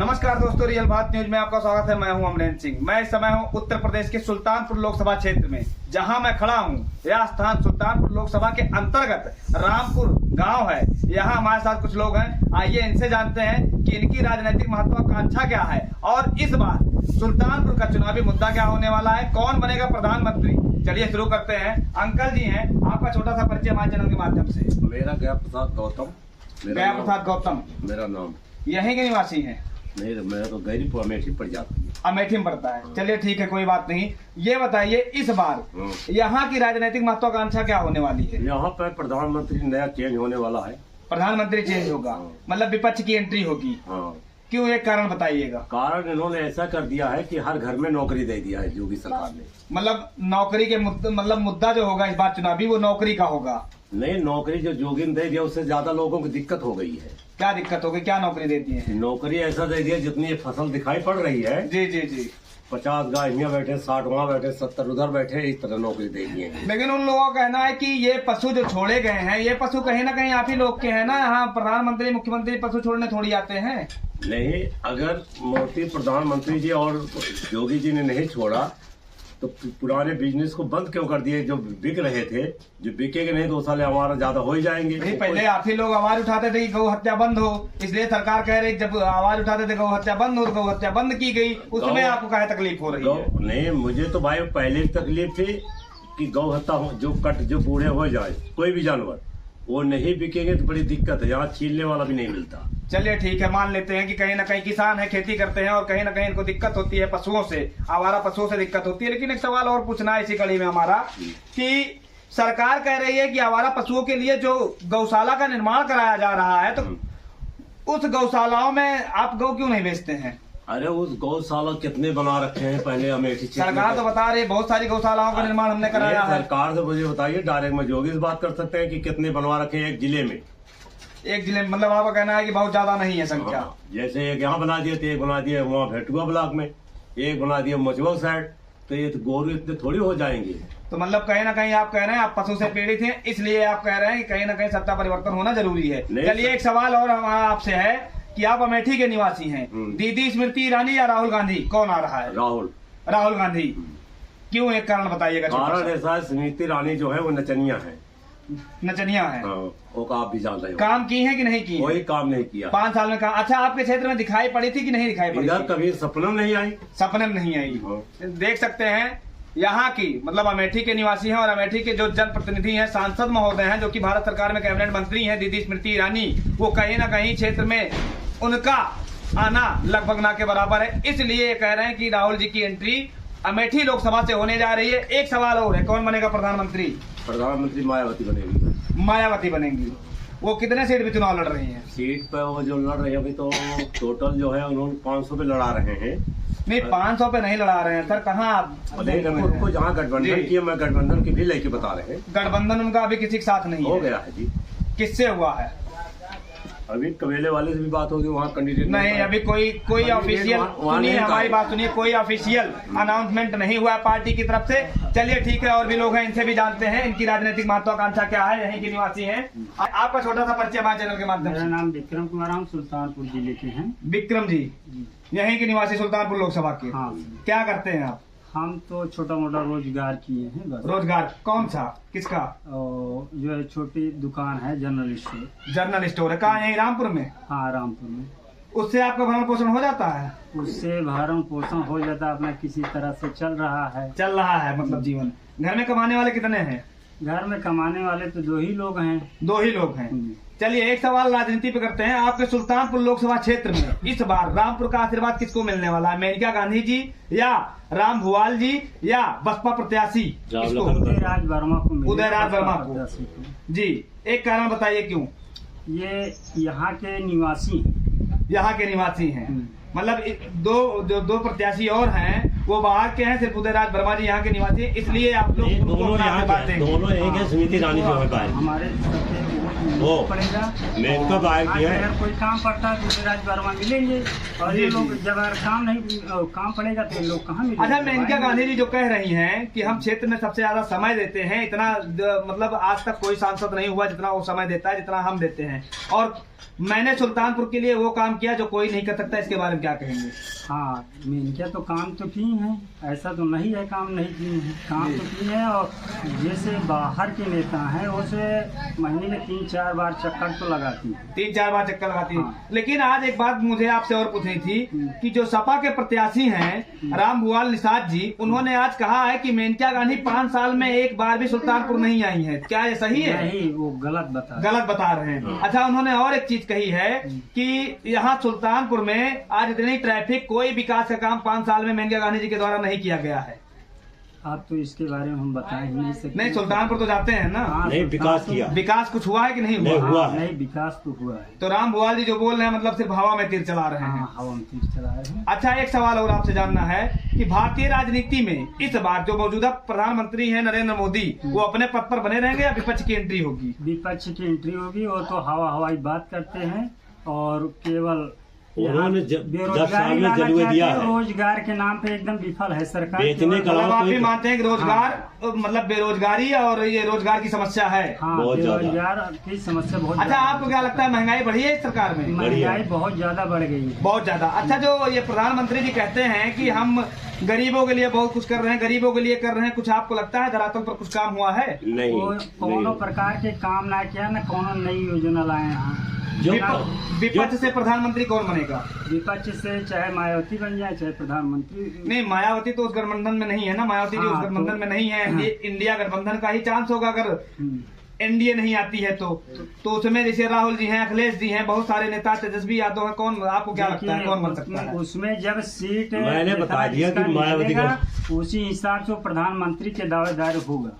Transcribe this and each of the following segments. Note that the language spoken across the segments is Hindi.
नमस्कार दोस्तों, रियल बात न्यूज में आपका स्वागत है। मैं हूं अमरेंद्र सिंह। मैं इस समय हूं उत्तर प्रदेश के सुल्तानपुर लोकसभा क्षेत्र में। जहां मैं खड़ा हूं यह स्थान सुल्तानपुर लोकसभा के अंतर्गत रामपुर गांव है। यहां हमारे साथ कुछ लोग हैं। आइए इनसे जानते हैं कि इनकी राजनीतिक महत्वाकांक्षा क्या है और इस बार सुल्तानपुर का चुनावी मुद्दा क्या होने वाला है, कौन बनेगा प्रधानमंत्री। चलिए शुरू करते हैं। अंकल जी हैं, आपका छोटा सा परिचय हमारे चैनल के माध्यम से। मेरा गया प्रसाद गौतम। मेरा नाम यहीं के निवासी हैं? नहीं, मैं तो गैरीपुर अमेठी पड़ जाती है। अमेठी में पड़ता है। चलिए ठीक है, कोई बात नहीं। ये बताइए इस बार यहाँ की राजनीतिक महत्वाकांक्षा क्या होने वाली है? यहाँ पर प्रधानमंत्री नया चेंज होने वाला है। प्रधानमंत्री चेंज होगा, मतलब विपक्ष की एंट्री होगी। हाँ। क्यों, एक कारण बताइएगा। कारण इन्होंने ऐसा कर दिया है कि हर घर में नौकरी दे दिया है योगी सरकार ने। मतलब नौकरी के मुद्दा जो होगा इस बार चुनावी वो नौकरी का होगा। नहीं, नौकरी जो योगी ने दे दिया उससे ज्यादा लोगों की दिक्कत हो गई है। क्या दिक्कत हो गई, क्या नौकरी दे दी है? नौकरी ऐसा दे दिया जितनी ये फसल दिखाई पड़ रही है। जी जी जी। 50 गाय यहाँ बैठे, 60 वहाँ बैठे, 70 उधर बैठे, इस तरह नौकरी दे दी है। लेकिन उन लोगों का कहना है कि ये पशु जो छोड़े गए हैं, ये पशु कहीं ना कहीं आप ही लोग के हैं ना। यहाँ प्रधानमंत्री मुख्यमंत्री पशु छोड़ने थोड़ी आते हैं। नहीं, अगर मोदी प्रधानमंत्री जी और योगी जी ने नहीं छोड़ा तो पुराने बिजनेस को बंद क्यों कर दिए? जो बिक रहे थे, जो बिकेंगे नहीं तो वो साले हमारा ज्यादा हो ही जाएंगे। पहले आप ही लोग आवाज उठाते थे कि गौ हत्या बंद हो, इसलिए सरकार कह रही जब आवाज उठाते थे गौ हत्या बंद हो, गौ हत्या बंद की गई। उसमें आपको क्या तकलीफ हो रही है? नहीं, मुझे तो भाई पहले तकलीफ थी कि गौ हत्या जो बूढ़े हो जाए कोई भी जानवर वो नहीं बिकेंगे तो बड़ी दिक्कत है। यहाँ छीलने वाला भी नहीं मिलता। चलिए ठीक है, मान लेते हैं कि कहीं ना कहीं किसान है, खेती करते हैं और कहीं ना कहीं इनको दिक्कत होती है पशुओं से, आवारा पशुओं से दिक्कत होती है। लेकिन एक सवाल और पूछना है इसी कड़ी में हमारा कि सरकार कह रही है कि आवारा पशुओं के लिए जो गौशाला का निर्माण कराया जा रहा है, तो उस गौशालाओं में आप गौ क्यों नहीं बेचते हैं? अरे उस गौशाला कितने बना रखे हैं पहले अमेठी। सरकार तो बता रही है बहुत सारी गौशालाओं का निर्माण हमने कराया है। सरकार से मुझे बताइए, डायरेक्ट में योगी से बात कर सकते हैं कि कितने बनवा रखे हैं एक जिले में। एक जिले में मतलब आपका कहना है कि बहुत ज्यादा नहीं है संख्या। हाँ, जैसे एक यहाँ बना दिए थे, एक बना दिए वहाँ भेटुआ ब्लॉक में, एक बना दिया मचुआ साइड। तो ये तो गोरू इतने थोड़ी हो जाएंगे। तो मतलब कहीं ना कहीं आप कह रहे हैं आप पशु से पीड़ित हैं, इसलिए आप कह रहे हैं कि कहीं ना कहीं सत्ता परिवर्तन होना जरूरी है। चलिए एक सवाल और हमारा आपसे है कि आप अमेठी के निवासी हैं। दीदी स्मृति ईरानी या राहुल गांधी, कौन आ रहा है? राहुल गांधी। क्यों, एक कारण बताइएगा। कारण ऐसा है, स्मृति ईरानी जो है वो नचनिया है। नचनिया है। वो आप भी जान रहे हो। काम की है कि नहीं की? कोई काम नहीं किया 5 साल में। काम अच्छा आपके क्षेत्र में दिखाई पड़ी थी कि नहीं दिखाई पड़ी? इधर कभी सपने में नहीं आई। सपने में नहीं आई। देख सकते हैं यहाँ की मतलब अमेठी के निवासी हैं और अमेठी के जो जनप्रतिनिधि हैं, सांसद महोदय हैं, जो कि भारत सरकार में कैबिनेट मंत्री हैं, दीदी स्मृति ईरानी, वो कहीं ना कहीं क्षेत्र में उनका आना लगभग ना के बराबर है। इसलिए कह रहे हैं कि राहुल जी की एंट्री अमेठी लोकसभा से होने जा रही है। एक सवाल और है, कौन बनेगा प्रधानमंत्री? प्रधानमंत्री मायावती बनेगी। मायावती बनेंगी। वो कितने सीट पे चुनाव लड़ रही हैं? सीट पे वो जो लड़ रही है अभी तो टोटल जो है उन्होंने 500 पे लड़ा रहे हैं। नहीं, 500 पे नहीं लड़ा रहे हैं सर। कहाँ उनको जहाँ गठबंधन किया, मैं गठबंधन की भी लेके बता रहे हैं। गठबंधन उनका अभी किसी के साथ नहीं हो गया है जी। किससे हुआ है? अभी कवेले वाले से भी बात होगी, वहाँ कैंडिडेट नहीं, अभी कोई ऑफिशियल, सुनिए हमारी बात सुनिए, कोई ऑफिशियल अनाउंसमेंट नहीं हुआ है पार्टी की तरफ से। चलिए ठीक है, और भी लोग हैं, इनसे भी जानते हैं इनकी राजनीतिक महत्वाकांक्षा क्या है। यहीं के निवासी हैं। आपका छोटा सा परिचय हमारे चैनल के माध्यम से। मेरा नाम विक्रम कुमार, हम सुल्तानपुर जिले के हैं। विक्रम जी, यहीं के निवासी सुल्तानपुर लोकसभा के। हाँ। क्या करते हैं आप? हम तो छोटा मोटा रोजगार किए हैं बस। रोजगार कौन सा, किसका? जो है छोटी दुकान है, जनरल स्टोर। जनरल स्टोर है। कहाँ? यहीं रामपुर में? हाँ, रामपुर में। उससे आपका भरण पोषण हो जाता है? उससे भरण पोषण हो जाता है, अपना किसी तरह से चल रहा है मतलब जीवन। घर में कमाने वाले कितने हैं? घर में कमाने वाले तो 2 ही लोग हैं। 2 ही लोग हैं। चलिए एक सवाल राजनीति पे करते हैं। आपके सुल्तानपुर लोकसभा क्षेत्र में इस बार रामपुर का आशीर्वाद किसको मिलने वाला है? मेनका गांधी जी या राम भुवाल जी या बसपा प्रत्याशी? उदयराज वर्मा को। उदयराज वर्मा को जी। एक कारण बताइए क्यों? ये यहाँ के निवासी हैं। मतलब दो प्रत्याशी और हैं, वो बाहर के हैं। सिर्फ उदयराज वर्मा जी यहाँ के निवासी हैं, इसलिए आप लोग दोनों एक है। स्मृति ईरानी जो है हमारे पड़ेगा। मेनका तो आया कि है। अगर कोई काम पड़ता है तो राजभर मिलेंगे, और ये लोग जब अगर काम पड़ेगा तो ये लोग कहाँ मिलेंगे। अच्छा, मेनका गांधी जी जो कह रही हैं कि हम क्षेत्र में सबसे ज्यादा समय देते हैं, इतना मतलब आज तक कोई सांसद नहीं हुआ जितना वो समय देता है जितना हम देते हैं, और मैंने सुल्तानपुर के लिए वो काम किया जो कोई नहीं कर सकता, इसके बारे में क्या कहेंगे? हाँ, मेनका तो काम तो की है, ऐसा तो नहीं है काम नहीं की है, काम तो की है। और जैसे बाहर के नेता हैं उसे महीने में 3-4 बार चक्कर तो लगाती है, 3-4 बार चक्कर लगाती है। हाँ। लेकिन आज एक बात मुझे आपसे और पूछनी थी कि जो सपा के प्रत्याशी हैं राम भुआल निषाद जी, उन्होंने आज कहा है कि मेनका गांधी 5 साल में एक बार भी सुल्तानपुर नहीं आई है, क्या ये सही है? नहीं, वो गलत बता रहे हैं। अच्छा, उन्होंने और एक चीज कही है कि यहाँ सुल्तानपुर में आज इतनी ट्रैफिक, कोई विकास का काम 5 साल में मेनका गांधी जी के द्वारा नहीं किया गया है। आप तो इसके बारे में हम बता ही नहीं सकते। नहीं, सुल्तानपुर तो जाते हैं ना। हाँ, नहीं, विकास किया। विकास कुछ हुआ है कि नहीं हुआ? हुआ है। नहीं, विकास तो हुआ है। तो राम भुआल जी जो बोल रहे हैं मतलब सिर्फ हवा में तीर चला रहे हैं। हाँ, हवा में तीर चला रहे हैं। अच्छा, एक सवाल और आपसे जानना है कि भारतीय राजनीति में इस बार जो मौजूदा प्रधानमंत्री हैं नरेंद्र मोदी, वो अपने पद पर बने रहेंगे या विपक्ष की एंट्री होगी? विपक्ष की एंट्री होगी। वो तो हवाई बात करते हैं और केवल उन्होंने 10 साल में लाना जलवे दिया चाहते हैं। है। रोजगार के नाम पे एकदम विफल है सरकार। बेचने का मतलब आप भी कोई- मानते हैं कि रोजगार मतलब बेरोजगारी और ये रोजगार की समस्या है? हाँ, बहुत ज्यादा। बेरोजगार की समस्या बहुत अच्छा, ज्यादा आपको क्या लगता है महंगाई बढ़ी है इस सरकार में? महंगाई बहुत ज्यादा बढ़ गई है। बहुत ज्यादा। अच्छा, जो ये प्रधानमंत्री जी कहते हैं कि हम गरीबों के लिए बहुत कुछ कर रहे हैं, गरीबों के लिए कर रहे हैं, कुछ आपको लगता है धरातल पर कुछ काम हुआ है? नहीं, वो कोनो नहीं। प्रकार के काम ना किया, न कोनो नई योजना लाए हैं। जो विपक्ष से प्रधानमंत्री कौन बनेगा? विपक्ष से चाहे मायावती बन जाए चाहे प्रधानमंत्री। नहीं, मायावती तो उस गठबंधन में नहीं है ना, मायावती जी उस हाँ, गठबंधन तो- में नहीं है। हाँ। इंडिया गठबंधन का ही चांस होगा अगर एनडीए नहीं आती है तो उसमें जैसे राहुल जी हैं, अखिलेश जी हैं, बहुत सारे नेता, तेजस्वी यादव हैं, कौन आपको क्या लगता है कौन बन सकता है? उसमें जब सीट मैंने बता दिया कि जिसका मायावती का- निकलेगा, उसी हिसाब से वो प्रधानमंत्री के दावेदार होगा।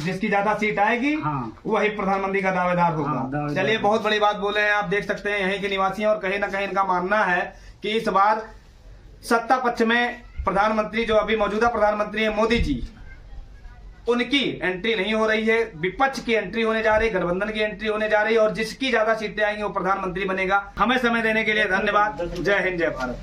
जिसकी ज्यादा सीट आएगी हाँ। वही प्रधानमंत्री का दावेदार हाँ, होगा। दावेदार। चलिए, बहुत बड़ी बात बोले हैं आप, देख सकते हैं यहीं के निवासी हैं और कहीं ना कहीं इनका मानना है कि इस बार सत्ता पक्ष में प्रधानमंत्री जो अभी मौजूदा प्रधानमंत्री है मोदी जी, उनकी एंट्री नहीं हो रही है, विपक्ष की एंट्री होने जा रही है, गठबंधन की एंट्री होने जा रही है और जिसकी ज्यादा सीटें आएंगी वो प्रधानमंत्री बनेगा। हमें समय देने के लिए धन्यवाद। जय हिंद, जय भारत।